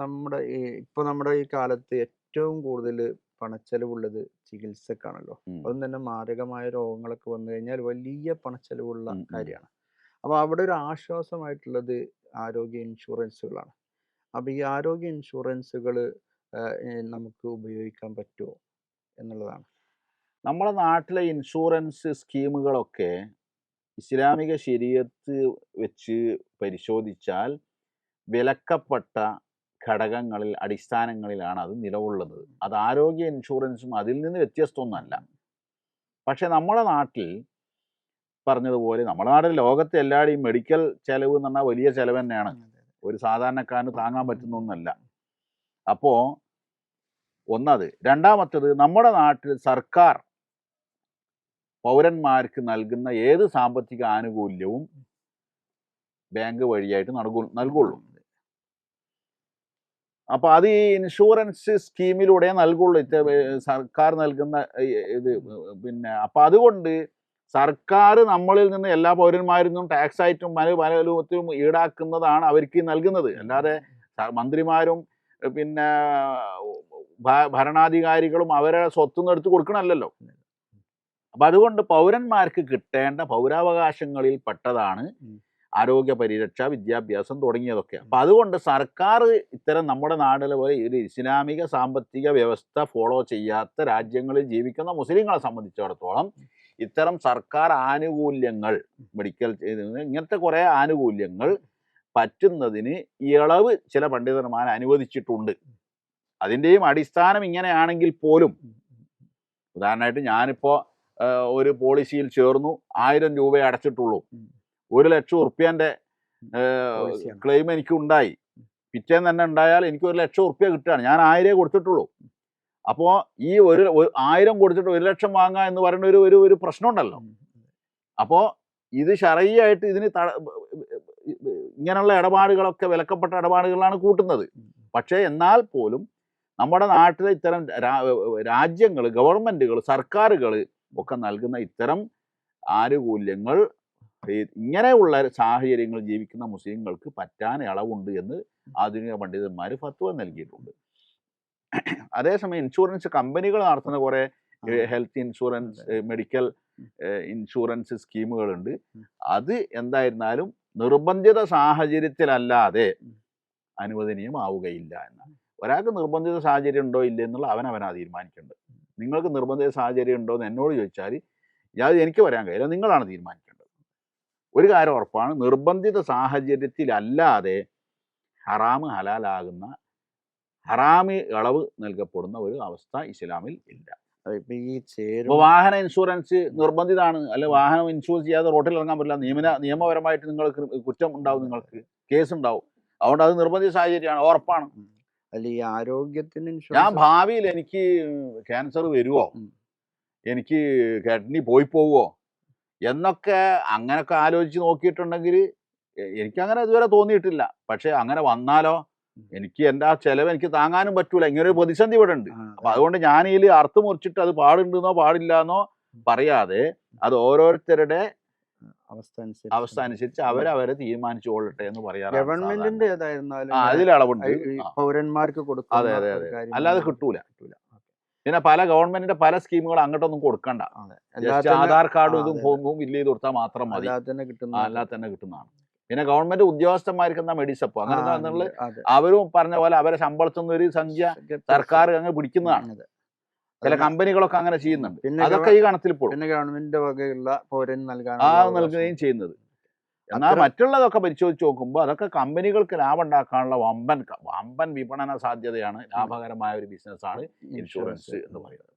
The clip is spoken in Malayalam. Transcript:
നമ്മുടെ ഈ കാലത്ത് ഏറ്റവും കൂടുതൽ പണച്ചെലവുള്ളത് ചികിത്സക്കാണല്ലോ. ഉം. അതും തന്നെ മാരകമായ രോഗങ്ങളൊക്കെ വന്നു കഴിഞ്ഞാൽ വലിയ പണച്ചെലവുള്ള ഉം. ഉം. കാര്യമാണ്. അപ്പോൾ അവിടെ ഒരു ആശ്വാസമായിട്ടുള്ളത് ആരോഗ്യ ഇൻഷുറൻസുകളാണ്. അപ്പോൾ ഈ ആരോഗ്യ ഇൻഷുറൻസുകൾ നമുക്ക് ഉപയോഗിക്കാൻ പറ്റുമോ എന്നുള്ളതാണ്. നമ്മുടെ നാട്ടിലെ ഇൻഷുറൻസ് സ്കീമുകളൊക്കെ ഇസ്ലാമിക ശരീഅത്ത് വെച്ച് പരിശോധിച്ചാൽ വിലക്കപ്പെട്ട ഘടകങ്ങളിൽ അടിസ്ഥാനങ്ങളിലാണ് അത് നിലകൊള്ളുന്നത്. അത് ആരോഗ്യ ഇൻഷുറൻസും അതിൽ നിന്ന് വ്യത്യസ്തമൊന്നുമല്ല. പക്ഷെ നമ്മുടെ നാട്ടിൽ പറഞ്ഞതുപോലെ നമ്മുടെ നാട്ടിൽ ലോകത്തെ എല്ലാവരുടെയും മെഡിക്കൽ ചെലവ് എന്ന് പറഞ്ഞാൽ വലിയ ചെലവ് തന്നെയാണ്. ഒരു സാധാരണക്കാരന് താങ്ങാൻ പറ്റുന്ന ഒന്നല്ല. അപ്പോൾ ഒന്നത്. രണ്ടാമത്തത്, നമ്മുടെ നാട്ടിൽ സർക്കാർ പൗരന്മാർക്ക് നൽകുന്ന ഏത് സാമ്പത്തിക ആനുകൂല്യവും ബാങ്ക് വഴിയായിട്ട് നൽകുള്ളൂ. അപ്പോൾ അത് ഈ ഇൻഷുറൻസ് സ്കീമിലൂടെ നൽകുള്ളൂ. സർക്കാർ നൽകുന്ന ഇത് പിന്നെ അപ്പം അതുകൊണ്ട് സർക്കാർ നമ്മളിൽ നിന്ന് എല്ലാ പൗരന്മാരിൽ നിന്നും ടാക്സ് ആയിട്ടും പല രൂപത്തിലും ഈടാക്കുന്നതാണ് അവർക്ക് നൽകുന്നത്. അല്ലാതെ മന്ത്രിമാരും പിന്നെ ഭരണാധികാരികളും അവരുടെ സ്വത്തുനിന്ന് എടുത്ത് കൊടുക്കണമല്ലോ. അപ്പം അതുകൊണ്ട് പൗരന്മാർക്ക് കിട്ടേണ്ട പൗരാവകാശങ്ങളിൽ പെട്ടതാണ് ആരോഗ്യ പരിരക്ഷ, വിദ്യാഭ്യാസം തുടങ്ങിയതൊക്കെ. അപ്പം അതുകൊണ്ട് സർക്കാർ ഇത്തരം നമ്മുടെ നാട്ടിലെ പോലെ ഒരു ഇസ്ലാമിക സാമ്പത്തിക വ്യവസ്ഥ ഫോളോ ചെയ്യാത്ത രാജ്യങ്ങളിൽ ജീവിക്കുന്ന മുസ്ലിങ്ങളെ സംബന്ധിച്ചിടത്തോളം ഇത്തരം സർക്കാർ ആനുകൂല്യങ്ങൾ, മെഡിക്കൽ ഇങ്ങനത്തെ കുറേ ആനുകൂല്യങ്ങൾ പറ്റുന്നതിന് ഇളവ് ചില പണ്ഡിതന്മാർ അനുവദിച്ചിട്ടുണ്ട്. അതിൻ്റെയും അടിസ്ഥാനം ഇങ്ങനെയാണെങ്കിൽ പോലും, ഉദാഹരണമായിട്ട് ഞാനിപ്പോൾ ഒരു പോളിസിയിൽ ചേർന്നു, 1000 രൂപയെ അടച്ചിട്ടുള്ളൂ, 1,00,000 ഉറുപ്പ്യൻ്റെ ക്ലെയിം എനിക്ക് ഉണ്ടായി. പിറ്റേന്ന് തന്നെ ഉണ്ടായാൽ എനിക്ക് 1,00,000 ഉറുപ്പ്യ കിട്ടുകയാണ്. ഞാൻ 1000 കൊടുത്തിട്ടുള്ളൂ. അപ്പോൾ ഈ 1000 കൊടുത്തിട്ട് 1,00,000 വാങ്ങുക എന്ന് പറയുന്ന ഒരു പ്രശ്നമുണ്ടല്ലോ. അപ്പോൾ ഇത് ശരയ്യായിട്ട് ഇതിന് ഇങ്ങനെയുള്ള ഇടപാടുകളൊക്കെ വിലക്കപ്പെട്ട ഇടപാടുകളാണ് കൂട്ടുന്നത്. പക്ഷേ എന്നാൽ പോലും നമ്മുടെ നാട്ടിലെ ഇത്തരം രാജ്യങ്ങൾ, ഗവൺമെൻറ്റുകൾ, സർക്കാരുകൾ ഒക്കെ നൽകുന്ന ഇത്തരം ആനുകൂല്യങ്ങൾ ഇങ്ങനെയുള്ള സാഹചര്യങ്ങളിൽ ജീവിക്കുന്ന മുസ്ലിങ്ങൾക്ക് പറ്റാൻ ഇളവുണ്ട് എന്ന് ആധുനിക പണ്ഡിതന്മാർ ഫത്വ നൽകിയിട്ടുണ്ട്. അതേസമയം ഇൻഷുറൻസ് കമ്പനികൾ നടത്തുന്ന കുറേ ഹെൽത്ത് ഇൻഷുറൻസ്, മെഡിക്കൽ ഇൻഷുറൻസ് സ്കീമുകളുണ്ട്. അത് എന്തായിരുന്നാലും നിർബന്ധിത സാഹചര്യത്തിലല്ലാതെ അനുവദനീയമാവുകയില്ല എന്നാണ്. ഒരാൾക്ക് നിർബന്ധിത സാഹചര്യം ഉണ്ടോ ഇല്ല എന്നുള്ള അവനവനാ തീരുമാനിക്കേണ്ടത്. നിങ്ങൾക്ക് നിർബന്ധിത സാഹചര്യം ഉണ്ടോ എന്ന് എന്നോട് ചോദിച്ചാൽ അത് എനിക്ക് പറയാൻ കഴിയില്ല, നിങ്ങളാണ് തീരുമാനിക്കേണ്ടത്. ഒരു കാര്യം ഉറപ്പാണ്, നിർബന്ധിത സാഹചര്യത്തിലല്ലാതെ ഹറാമ് ഹലാലാകുന്ന, ഹറാമി ഇളവ് നൽകപ്പെടുന്ന ഒരു അവസ്ഥ ഇസ്ലാമിൽ ഇല്ല. ഇപ്പോൾ വാഹന ഇൻഷുറൻസ് നിർബന്ധിതമാണ്, അല്ലെ വാഹനം ഇൻഷുർ ചെയ്യാതെ റോഡിൽ ഇറങ്ങാൻ പറ്റില്ല, നിയമപരമായിട്ട് നിങ്ങൾക്ക് കുറ്റം ഉണ്ടാവും, നിങ്ങൾക്ക് കേസ് ഉണ്ടാവും. അതുകൊണ്ട് അത് നിർബന്ധിത സാഹചര്യമാണ്, ഉറപ്പാണ്. അല്ല, ഈ ആരോഗ്യത്തിന് ഞാൻ ഭാവിയിൽ എനിക്ക് ക്യാൻസർ വരുമോ, എനിക്ക് കിഡ്നി പോവുമോ എന്നൊക്കെ അങ്ങനൊക്കെ ആലോചിച്ച് നോക്കിയിട്ടുണ്ടെങ്കിൽ എനിക്കങ്ങനെ ഇതുവരെ തോന്നിയിട്ടില്ല. പക്ഷെ അങ്ങനെ വന്നാലോ, എനിക്ക് എൻ്റെ ആ ചെലവ് എനിക്ക് താങ്ങാനും പറ്റൂല. ഇങ്ങനെ ഒരു പ്രതിസന്ധി ഇവിടെ ഉണ്ട്. അപ്പം അതുകൊണ്ട് ഞാൻ ഇതിൽ അർത്ഥം മുറിച്ചിട്ട് അത് പാടുണ്ടെന്നോ പാടില്ലെന്നോ പറയാതെ അത് ഓരോരുത്തരുടെ അവസ്ഥ അനുസരിച്ച് അവരവരെ തീരുമാനിച്ചു കൊള്ളട്ടെ എന്ന് പറയാറ്. ഗവൺമെന്റിന്റെ ഏതായിരുന്നാലും അതിൽ ഇളവുണ്ട്, പൗരന്മാർക്ക് കൊടുക്കും. അതെ അതെ അതെ, അല്ലാതെ കിട്ടൂല. പിന്നെ പല ഗവൺമെന്റിന്റെ പല സ്കീമുകൾ അങ്ങോട്ടൊന്നും കൊടുക്കണ്ട. ആധാർ കാർഡും ഇതും ഫോമും ഫില്ല് ചെയ്ത് കൊടുത്താൽ മാത്രം മതി, അല്ലാതെ തന്നെ കിട്ടുന്നതാണ്. പിന്നെ ഗവൺമെന്റ് ഉദ്യോഗസ്ഥന്മാർക്ക് എന്താ മെഡിസപ്പ് അങ്ങനെ അവരും പറഞ്ഞ പോലെ അവരെ ശമ്പളത്തിൽ നിന്ന് ഒരു സംഖ്യ സർക്കാർ അങ്ങ് പിടിക്കുന്നതാണ്. ചില കമ്പനികളൊക്കെ അങ്ങനെ ചെയ്യുന്നുണ്ട്. അതൊക്കെ ഈ കണത്തിൽ പോകും. പിന്നെ ഗവൺമെന്റിന്റെ വകയുള്ള പൗരൻ നൽകുകയും ചെയ്യുന്നത്. എന്നാൽ മറ്റുള്ളതൊക്കെ പരിശോധിച്ച് നോക്കുമ്പോൾ അതൊക്കെ കമ്പനികൾക്ക് ലാഭം ഉണ്ടാക്കാനുള്ള വമ്പൻ വിപണന സാധ്യതയാണ്, ലാഭകരമായ ഒരു ബിസിനസ്സാണ് ഇൻഷുറൻസ് എന്ന് പറയുന്നത്.